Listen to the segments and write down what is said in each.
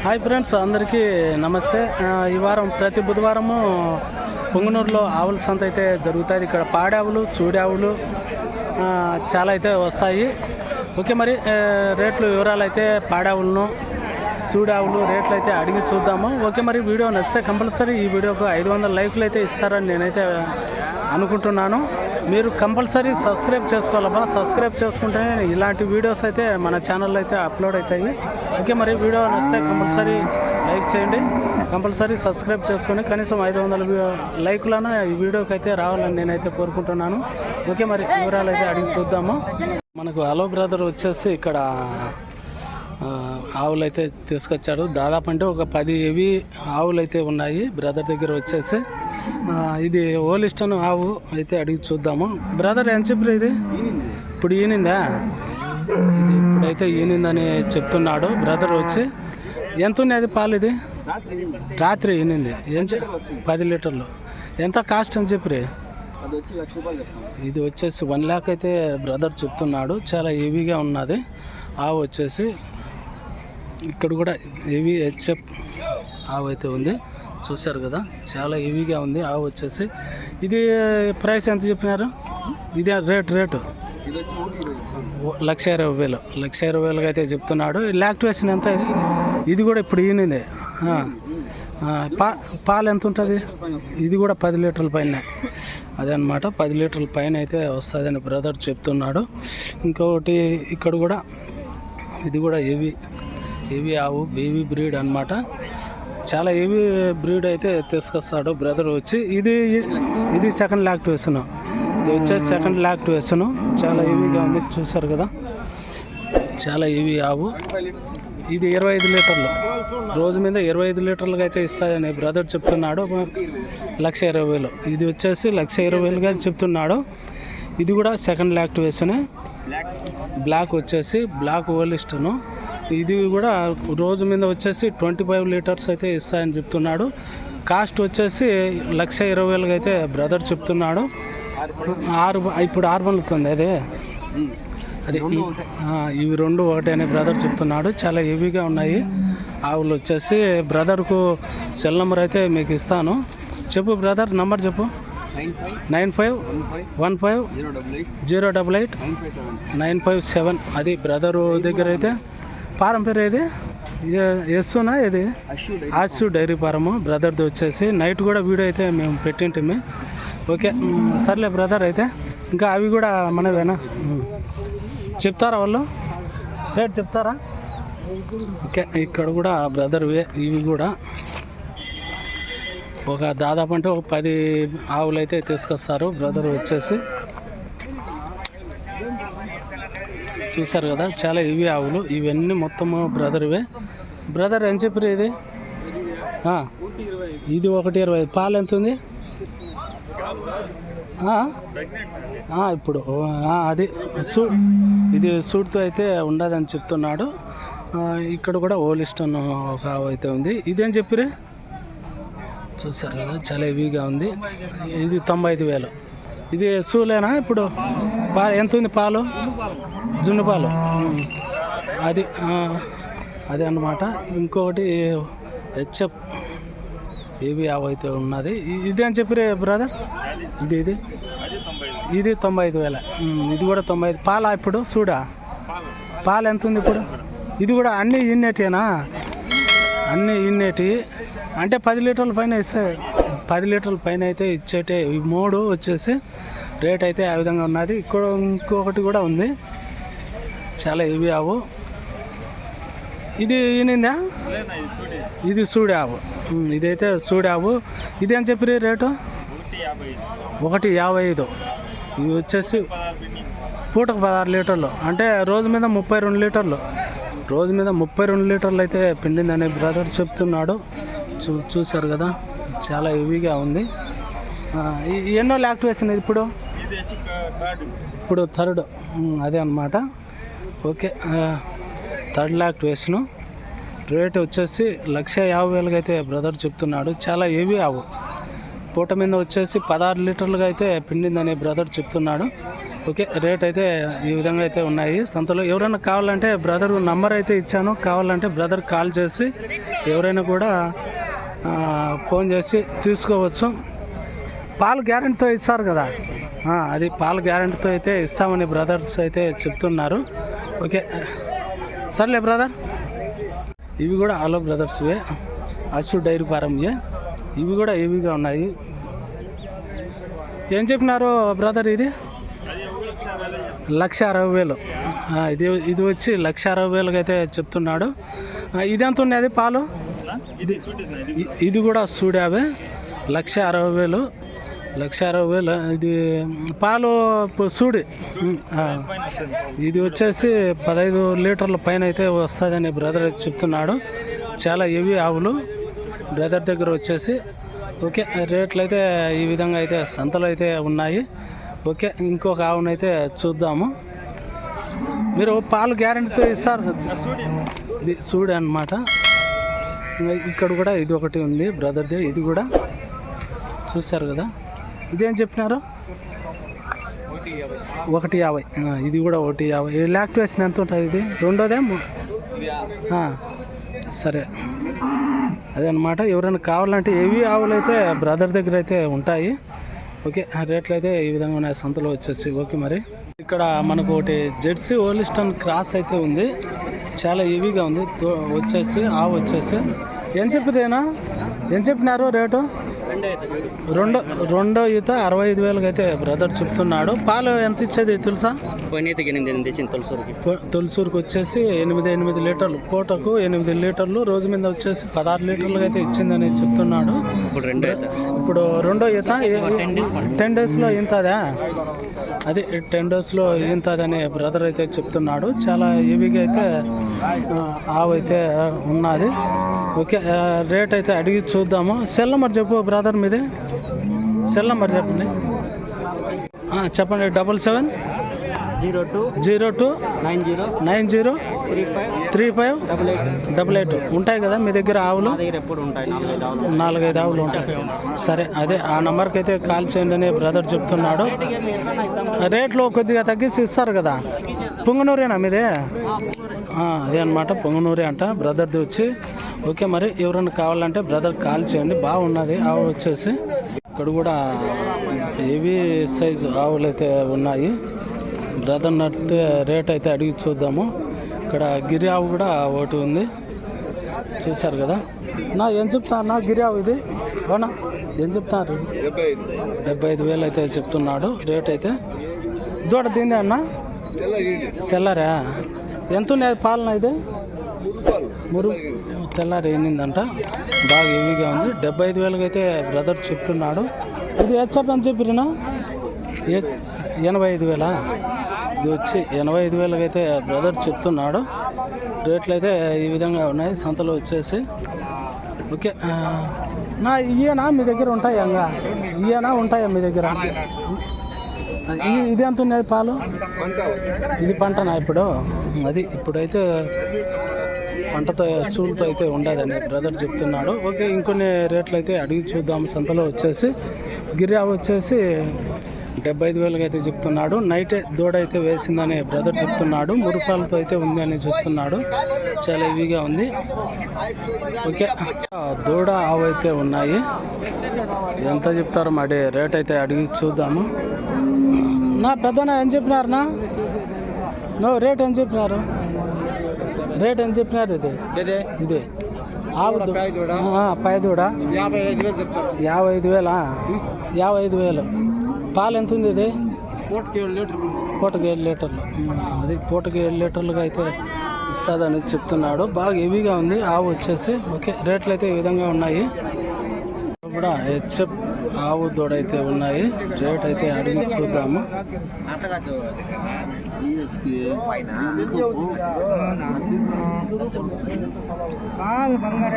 Hi friends, అందరికీ నమస్తే. ఈ వారం ప్రతి బుధవారము పొంగనూరులో ఆవుల సంత అయితే జరుగుతుంది. ఇక్కడ పాడావులు, సూడావులు చాలా అయితే వస్తాయి. ఓకే, మరి రేట్లు వివరాలు అయితే పాడావులను, సూడావులు రేట్లు అయితే అడిగి చూద్దాము. ఓకే, మరి వీడియో నచ్చితే కంపల్సరీ ఈ వీడియోకు 500 లైక్లు అయితే ఇస్తారని నేనైతే అనుకుంటున్నాను. మీరు కంపల్సరీ సబ్స్క్రైబ్ చేసుకోవాలబ్బా. సబ్స్క్రైబ్ చేసుకుంటే ఇలాంటి వీడియోస్ అయితే మన ఛానల్లో అయితే అప్లోడ్ అవుతాయి. ఓకే, మరి వీడియో నచ్చితే కంపల్సరీ లైక్ చేయండి, కంపల్సరీ సబ్స్క్రైబ్ చేసుకొని కనీసం 500 లైక్లైనా ఈ వీడియోకి అయితే రావాలని నేనైతే కోరుకుంటున్నాను. ఓకే, మరి వివరాలు అయితే అడిగి చూద్దాము. మనకు హలో బ్రదర్ వచ్చేసి ఇక్కడ ఆవులు అయితే తీసుకొచ్చాడు. దాదాపు అంటే ఒక 10 హెవీ ఆవులు అయితే ఉన్నాయి బ్రదర్ దగ్గర వచ్చేసి. ఇది ఓలిస్టన్ ఆవు అయితే అడిగి చూద్దాము. బ్రదర్ ఎంత చెప్పారు? ఇది ఇప్పుడు ఈనిందా? ఇది ఇప్పుడైతే ఈనిందని చెప్తున్నాడు బ్రదర్ వచ్చి. ఎంత ఉన్నది పాలు? ఇది రాత్రి ఈనింది. 10 లీటర్లు. ఎంత కాస్ట్ అని చెప్పి? ఇది వచ్చేసి 1 lakh అయితే బ్రదర్ చెప్తున్నాడు. చాలా హెవీగా ఉన్నది ఆవు వచ్చేసి. ఇక్కడ కూడా హెవీ హెచ్ఎఫ్ ఆవు అయితే ఉంది, చూశారు కదా, చాలా హెవీగా ఉంది ఆవు వచ్చేసి. ఇది ప్రైస్ ఎంత చెప్పినారు? ఇది రేటు 1,20,000. 1,20,000 అయితే చెప్తున్నాడు. లాక్టివేషన్ ఎంత? ఇది కూడా ఇప్పుడు ఈనింది. పాలు ఎంత ఉంటుంది? ఇది కూడా 10 లీటర్ల పైన. అదే అనమాట, 10 లీటర్ల పైన అయితే వస్తుందని బ్రదర్ చెప్తున్నాడు. ఇంకొకటి ఇక్కడ కూడా, ఇది కూడా హెవీ ఆవు, బేబీ బ్రీడ్ అనమాట. చాలా హెవీ బ్రీడ్ అయితే తీసుకొస్తాడు బ్రదర్ వచ్చి. ఇది సెకండ్ లాక్టివేషన్. ఇది వచ్చేసి సెకండ్ లాక్టివేషన్. చాలా హెవీగా ఉంది, చూసారు కదా, చాలా హెవీ ఆవు. ఇది 25 లీటర్లు, రోజు మీద 25 లీటర్లుగా అయితే ఇస్తాయని బ్రదర్ చెప్తున్నాడు. 1,20,000. ఇది వచ్చేసి 1,20,000గా చెప్తున్నాడు. ఇది కూడా సెకండ్ లాక్టివేషనే. బ్లాక్ వచ్చేసి బ్లాక్ ఓలిస్టను. ఇది కూడా రోజు మీద వచ్చేసి 25 లీటర్స్ అయితే ఇస్తాయని చెప్తున్నాడు. కాస్ట్ వచ్చేసి 1,20,000 అయితే బ్రదర్ చెప్తున్నాడు. ఇప్పుడు 6 పనులుతుంది అదే. ఇవి రెండు ఒకటే అని బ్రదర్ చెప్తున్నాడు. చాలా హెవీగా ఉన్నాయి ఆవులు వచ్చేసి. బ్రదర్కు సెల్ నెంబర్ అయితే మీకు ఇస్తాను. చెప్పు బ్రదర్, నంబర్ చెప్పు. 9515080957. అది బ్రదరు దగ్గర అయితే. ఫారం పేరు ఏది? ఎస్సునా? ఇది ఆశు డైరీ ఫారము బ్రదర్ది వచ్చేసి. నైట్ కూడా వీడియో అయితే మేము పెట్టింటిమి. ఓకే, సర్లే బ్రదర్. అయితే ఇంకా అవి కూడా మనవేనా? చెప్తారా వాళ్ళు రేట్ చెప్తారా? ఓకే, ఇక్కడ కూడా బ్రదర్వే. ఇవి కూడా ఒక దాదాపు అంటే ఒక 10 ఆవులు అయితే తీసుకొస్తారు బ్రదర్ వచ్చేసి. చూసారు కదా, చాలా హెవీ ఆవులు. ఇవన్నీ మొత్తము బ్రదర్వే. బ్రదర్ ఎంత చెప్పారు? ఇది 1,20,000. పాలు ఎంత ఉంది ఇప్పుడు? అది ఇది సూట్తో అయితే ఉండదని చెప్తున్నాడు. ఇక్కడ కూడా ఓలిస్టన్ ఒక ఆవు అయితే ఉంది. ఇదేం చెప్పారు? చూసారు కదా, చాలా హెవీగా ఉంది. ఇది 95,000. ఇది సూలేనా? ఇప్పుడు ఎంత ఉంది పాలు? జున్ను పాలు. అది అదే అన్నమాట. ఇంకొకటి హెచ్ఎఫ్ ఏవి ఆవు అయితే ఉన్నది. ఇది అని చెప్పి బ్రదర్? ఇది 95,000. ఇది కూడా 95. పాలా ఇప్పుడు? చూడా పాలు ఎంత ఉంది ఇప్పుడు? ఇది కూడా అన్నీ ఇన్నేటినా? అన్నీ ఇన్నేటి అంటే 10 లీటర్ల పైన ఇస్తాయి. 10 లీటర్ల పైన అయితే ఇచ్చేటే ఈ 3 వచ్చేసి రేట్ అయితే ఆ విధంగా ఉన్నది. ఇక్కడ ఇంకొకటి కూడా ఉంది, చాలా హెవీ ఆవు. ఇది ఈనిందా? ఇది సూడావు. ఇదైతే సూడావు. ఇది అని చెప్పి రేటు 1,55. ఇది వచ్చేసి పూటకు 16 లీటర్లు. అంటే రోజు మీద 32 లీటర్లు. రోజు మీద 32 లీటర్లు అయితే పిండిందని బ్రదర్ చెప్తున్నాడు. చూసారు కదా, చాలా హెవీగా ఉంది. ఎన్నో లాక్టివేషన్ ఇప్పుడు? థర్డ్. అదే అన్నమాట. Okay, third లాక్టివేషను. రేట్ వచ్చేసి 1,50,000 అయితే బ్రదర్ చెప్తున్నాడు. చాలా హెవీ ఆవు. పూట మీద వచ్చేసి 16 లీటర్లుగా అయితే పిండిందని బ్రదర్ చెప్తున్నాడు. ఓకే, రేట్ అయితే ఈ విధంగా అయితే ఉన్నాయి సంతలో. ఎవరైనా కావాలంటే బ్రదర్ నంబర్ అయితే ఇచ్చాను, కావాలంటే బ్రదర్ కాల్ చేసి ఎవరైనా కూడా ఫోన్ చేసి తీసుకోవచ్చు. పాలు గ్యారెంటీతో ఇస్తారు కదా, అది పాలు గ్యారెంటీతో అయితే ఇస్తామని బ్రదర్స్ అయితే చెప్తున్నారు. ఓకే సర్లే బ్రదర్. ఇవి కూడా ఆలో బ్రదర్స్వే, అచ్చు డైరీ ఫారంయే. ఇవి కూడా హెవీగా ఉన్నాయి. ఏం చెప్పినారు బ్రదర్? ఇది 1,60,000. ఇది వచ్చి 1,60,000 అయితే చెప్తున్నాడు. ఇది ఎంత ఉన్నది పాలు? ఇది కూడా సూడావే 1,60,000. 1,60,000 ఇది పాలు సూడి. ఇది వచ్చేసి 15 లీటర్ల పైన అయితే వస్తుందని బ్రదర్ అయితే చెప్తున్నాడు. చాలా హెవీ ఆవులు బ్రదర్ దగ్గర వచ్చేసి. ఓకే, రేట్లు అయితే ఈ విధంగా అయితే సంతలో అయితే ఉన్నాయి. ఓకే, ఇంకొక ఆవునైతే చూద్దాము. మీరు పాలు గ్యారెంటీతో ఇస్తారు. ఇది సూడి అన్నమాట. ఇక్కడ కూడా ఇది ఒకటి ఉంది బ్రదర్ది, ఇది కూడా చూశారు కదా. ఇదేం చెప్పినారు? 1,50. ఇది కూడా 1,50. లాక్టివేషన్ ఎంత ఉంటుంది? ఇది రెండోదే. సరే, అదే అనమాట. ఎవరైనా కావాలంటే ఏవి ఆవులు అయితే బ్రదర్ దగ్గర అయితే ఉంటాయి. ఓకే, రేట్లు అయితే ఈ విధంగా ఉన్నాయి సంతలో వచ్చేసి. ఓకే, మరి ఇక్కడ మనకు ఒకటి జెర్సీ హోలిస్టన్ క్రాస్ అయితే ఉంది. చాలా హెవీగా ఉంది వచ్చేసి. ఆవు వచ్చేసి ఏం చెప్పిరేనా? ఏం చెప్పినారు రేటు? రెండో ఈత 65,000 అయితే బ్రదర్ చెప్తున్నాడు. పాలు ఎంత ఇచ్చేది తెలుసా? తొలిసూరుకి వచ్చేసి 8 లీటర్లు, పూటకు 8 లీటర్లు, రోజు మీద వచ్చేసి 16 లీటర్లు అయితే ఇచ్చిందని చెప్తున్నాడు. ఇప్పుడు రెండో ఈత 10 డేస్లో ఇంతదా? అది 10 డేస్లో ఇంతదని బ్రదర్ అయితే చెప్తున్నాడు. చాలా హెవీగా అయితే ఆవు అయితే ఉన్నది. ఓకే, రేట్ అయితే అడిగి చూద్దాము. సెల్ నెంబర్ చెప్పు బ్రదర్, మీదే సెల్ నెంబర్ చెప్పండి. చెప్పండి. 7702 90 3588 ఉంటాయి కదా మీ దగ్గర ఆవులు? 4-5 ఆవులు ఉంటాయి. సరే, అదే ఆ నెంబర్కి అయితే కాల్ చేయండి అని బ్రదర్ చెప్తున్నాడు. రేట్లో కొద్దిగా తగ్గించి ఇస్తారు కదా. పొంగనూరేనా మీదే? అదే అనమాట, పొంగనూరే అంట బ్రదర్ది వచ్చి. ఓకే, మరి ఎవరైనా కావాలంటే బ్రదర్ కాల్ చేయండి. బాగున్నది ఆవు వచ్చేసి. ఇక్కడ కూడా హెవీ సైజు ఆవులు అయితే ఉన్నాయి. బ్రదర్ నడితే రేట్ అయితే అడిగి చూద్దాము. ఇక్కడ గిరి ఆవు కూడా ఒకటి ఉంది, చూశారు కదా. ఏం చెప్తాను గిరి ఆవు ఇది? అవునా, ఏం చెప్తారు? 75,000 అయితే చెప్తున్నాడు రేట్ అయితే. దూడ దీందే అన్న? తెల్లారా? ఎంత ఉన్నాయి పాలన? ఇది తెల్లారి ఎన్నిందంట. బాగా హెవీగా ఉంది. 75,000 అయితే బ్రదర్ చెప్తున్నాడు. ఇది హెచ్ఎఫ్ అని చెప్పినా 85,000. ఇది వచ్చి 85,000 అయితే బ్రదర్ చెప్తున్నాడు. రేట్లు అయితే ఈ విధంగా ఉన్నాయి సంతలో వచ్చేసి. ఓకే, ఇయేనా మీ దగ్గర ఉంటాయా? ఇయేనా ఉంటాయా మీ దగ్గర? ఇది ఎంత ఉన్నాయి పాలు? ఇది పంటనా ఇప్పుడు? అది ఇప్పుడైతే పంటతో సూలుతో అయితే ఉండదని బ్రదర్ చెప్తున్నాడు. ఓకే, ఇంకొన్ని రేట్లు అయితే అడిగి చూద్దాం సంతలో వచ్చేసి. గిరియా వచ్చేసి 75,000 అయితే చెప్తున్నాడు. నైట్ దూడ అయితే వేసిందని బ్రదర్ చెప్తున్నాడు. మురుపాలతో అయితే ఉంది అని చెప్తున్నాడు. చాలా హెవీగా ఉంది. ఓకే, దూడ ఆవు అయితే ఉన్నాయి. ఎంత చెప్తారో మరి రేట్ అయితే అడిగి చూద్దాము. పెద్దనా ఏం చెప్పినారు? రేట్ ఏం చెప్పినారు? రేట్ ఏం చెప్పినారు? ఇదే ఆవు పై దూడ 55,000. 55,000. పాలు ఎంత ఉంది? ఇది పూటకి 7 లీటర్లు. అది పూటకి 7 లీటర్లుగా అయితే ఇస్తుందని చెప్తున్నాడు. బాగా హెవీగా ఉంది ఆవు వచ్చేసి. ఓకే, రేట్లు అయితే ఈ విధంగా ఉన్నాయి. కూడా హెచ్ఎఫ్ ఆవు దూడ అయితే ఉన్నాయి. రేట్ అయితే అడిగి చూద్దాము.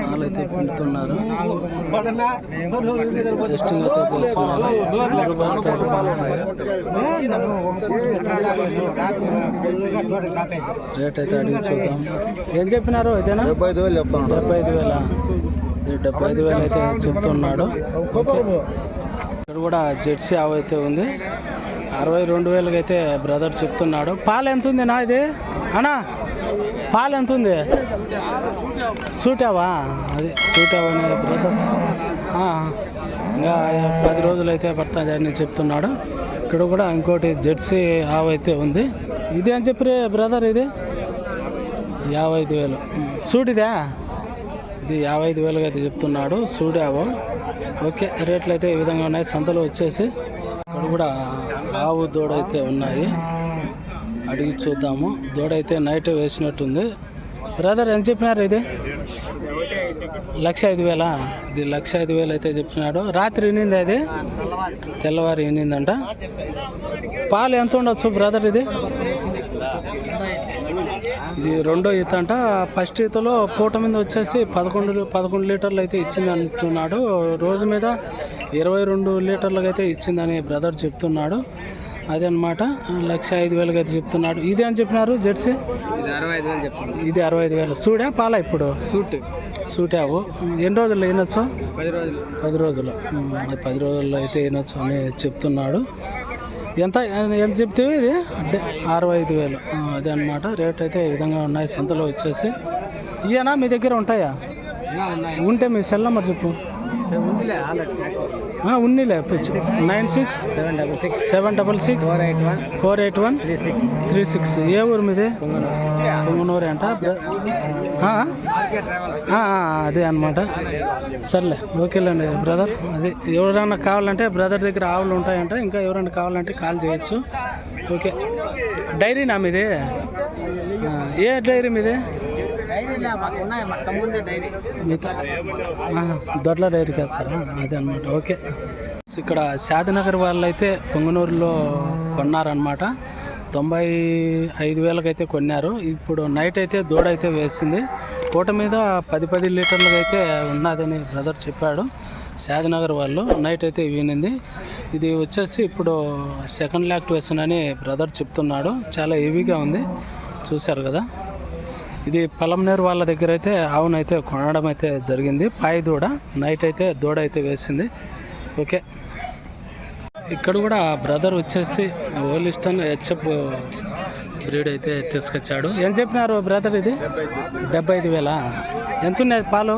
పాలు అయితే పిండుతున్నారు. టెస్టింగ్ అయితే చేస్తున్నారు. రేట్ అయితే అడిగి చూద్దాం. ఏం చెప్పినారు? ఇదేనా? 75,000 చెప్తాను. 75,000. 75,000 అయితే చెప్తున్నాడు. ఇక్కడ కూడా జెర్సీ ఆవు అయితే ఉంది. 62,000 అయితే బ్రదర్ చెప్తున్నాడు. పాలు ఎంత ఉంది నా ఇది అన్నా? పాలు ఎంత ఉంది? సూటావా? అది సూటావా అనే బ్రదర్ ఇంకా 10 రోజులు అయితే పడుతుంది అని చెప్తున్నాడు. ఇక్కడ కూడా ఇంకోటి జెర్సీ ఆవు అయితే ఉంది. ఇది అని చెప్పి బ్రదర్ ఇది 55,000 సూటిదా? ఇది 55,000 అయితే చెప్తున్నాడు సూడావు. ఓకే, రేట్లు అయితే ఈ విధంగా ఉన్నాయి. సంతలో వచ్చేసి ఇక్కడ కూడా ఆవు దూడ అయితే ఉన్నాయి, అడిగి చూద్దాము. దూడ అయితే నైట్ వేసినట్టుంది. బ్రదర్ ఎంత చెప్పినారు? ఇది 1,05,000. ఇది 1,05,000 అయితే చెప్తున్నాడు. రాత్రి ఈనింది, అది తెల్లవారు ఈనిందంట. పాలు ఎంత ఉండొచ్చు బ్రదర్? ఇది రెండో ఈత అంట. ఫస్ట్ ఈతలో పూట మీద వచ్చేసి 11 లీటర్లు అయితే ఇచ్చింది అంటున్నాడు. రోజు మీద 22 లీటర్లకు అయితే ఇచ్చిందని బ్రదర్ చెప్తున్నాడు. అదనమాట 1,05,000 అయితే చెప్తున్నాడు. ఇది అని చెప్పినారు జెర్సీ? ఇది 65,000. సూడా పాల? ఇప్పుడు సూటావు. ఎన్ని రోజుల్లో వినొచ్చు? 10 రోజులు. 10 రోజుల్లో అయితే వినొచ్చు అని చెప్తున్నాడు. ఎంత చెప్తే? ఇది 65,000. అదే అనమాట. రేట్ అయితే ఈ విధంగా ఉన్నాయి సంతలో వచ్చేసి. ఇవేనా మీ దగ్గర ఉంటాయా? ఉంటే మీ సెల్ నెంబర్ చెప్పు. ఉన్నిలే 96676648148136. ఏ ఊరు మీది? పొంగనూరు అంట. అదే అనమాట. సర్లే, ఓకేలేండి బ్రదర్. అది ఎవరైనా కావాలంటే బ్రదర్ దగ్గర ఆవులు ఉంటాయంట. ఇంకా ఎవరైనా కావాలంటే కాల్ చేయొచ్చు. ఓకే. డైరీనా మీది? ఏ డైరీ మీది? దొడ్ల డైరీకి వేస్తారా? అదే అనమాట. ఓకే. ఇక్కడ షాదినగర్ వాళ్ళు అయితే పొంగనూరులో కొన్నారనమాట. 95,000 అయితే కొన్నారు. ఇప్పుడు నైట్ అయితే దూడ అయితే వేసింది. పూట మీద 10 లీటర్లకు అయితే ఉన్నదని బ్రదర్ చెప్పాడు. షాదినగర్ వాళ్ళు నైట్ అయితే వీనింది. ఇది వచ్చేసి ఇప్పుడు సెకండ్ లాక్టివేషన్ అని బ్రదర్ చెప్తున్నాడు. చాలా హెవీగా ఉంది, చూశారు కదా. ఇది పలంనేరు వాళ్ళ దగ్గర అయితే ఆవునైతే కొనడం అయితే జరిగింది. పాయి దూడ. నైట్ అయితే దూడ అయితే వేసింది. ఓకే. ఇక్కడ కూడా బ్రదర్ వచ్చేసి ఓలిస్టన్ హెచ్ఎఫ్ బ్రీడ్ అయితే తీసుకొచ్చాడు. ఏం చెప్పినారు బ్రదర్? ఇది 75,000. ఎంత ఉన్నాయి పాలు?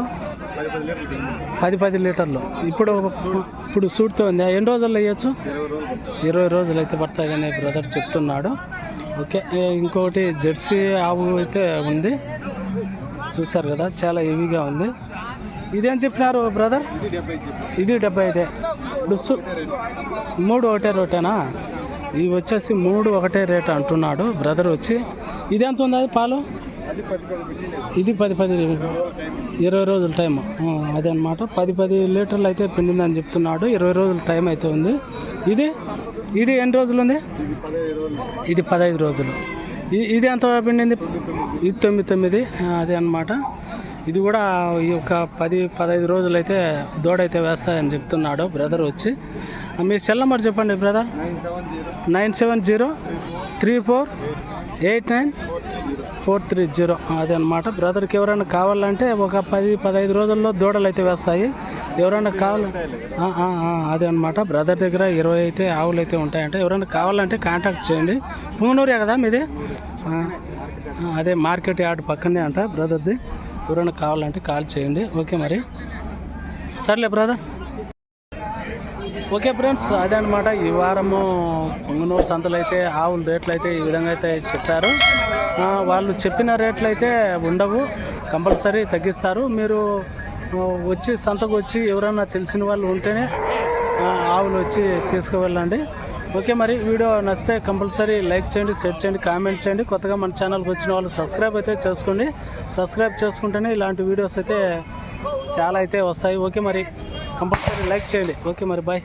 10 లీటర్లు. ఇప్పుడు సూట్తో ఉంది. ఎన్ని రోజుల్లో వేయచ్చు? 20 రోజులు అయితే పడతాయని బ్రదర్ చెప్తున్నాడు. ఓకే. ఇంకోటి జెర్సీ ఆవు అయితే ఉంది, చూసారు కదా. చాలా హెవీగా ఉంది. ఇదేం చెప్పినారు బ్రదర్? ఇది 75. ఇప్పుడు 3 ఒకటే రేటేనా? ఇవి వచ్చేసి 3 ఒకటే రేట్ అంటున్నాడు బ్రదర్ వచ్చి. ఇదెంత ఉంది అది పాలు? ఇది 10 20 రోజుల టైం. అదే అనమాట. 10 లీటర్లు అయితే పిండిందని చెప్తున్నాడు. 20 రోజుల టైం అయితే ఉంది. ఇది ఎన్ని రోజులు ఉంది? ఇది 15 రోజులు. ఇది ఎంత పిండింది? ఇది 9. అదే అనమాట. ఇది కూడా ఈ యొక్క 10-15 రోజులు అయితే దూడైతే వేస్తాయని చెప్తున్నాడు బ్రదర్ వచ్చి. మీ సెల్ నెంబర్ చెప్పండి బ్రదర్. 9703489430. అదే అనమాట. బ్రదర్కి ఎవరైనా కావాలంటే ఒక 10-15 రోజుల్లో దూడలు అయితే వేస్తాయి. ఎవరైనా అదే అనమాట. బ్రదర్ దగ్గర 20 అయితే ఆవులు అయితే ఉంటాయంటే ఎవరైనా కావాలంటే కాంటాక్ట్ చేయండి. పొంగనూరే కదా మీది? అదే మార్కెట్ యార్డ్ పక్కనే అంట బ్రదర్ది. ఎవరైనా కావాలంటే కాల్ చేయండి. ఓకే మరి. సర్లే బ్రదర్. ఓకే ఫ్రెండ్స్, అదే అనమాట. ఈ వారము పొంగనూరు సంతలు అయితే ఆవుల రేట్లు అయితే ఈ విధంగా అయితే చెప్పారు. వాళ్ళు చెప్పిన రేట్లు అయితే ఉండవు, కంపల్సరీ తగ్గిస్తారు. మీరు వచ్చి సంతకు వచ్చి ఎవరైనా తెలిసిన వాళ్ళు ఉంటేనే ఆవులు వచ్చి తీసుకువెళ్ళండి. ఓకే మరి. వీడియో నచ్చితే కంపల్సరీ లైక్ చేయండి, షేర్ చేయండి, కామెంట్ చేయండి. కొత్తగా మన ఛానల్కి వచ్చిన వాళ్ళు సబ్స్క్రైబ్ అయితే చేసుకోండి. సబ్స్క్రైబ్ చేసుకుంటేనే ఇలాంటి వీడియోస్ అయితే చాలా అయితే వస్తాయి. ఓకే మరి, కంపల్సరీ లైక్ చేయండి. ఓకే మరి, బాయ్.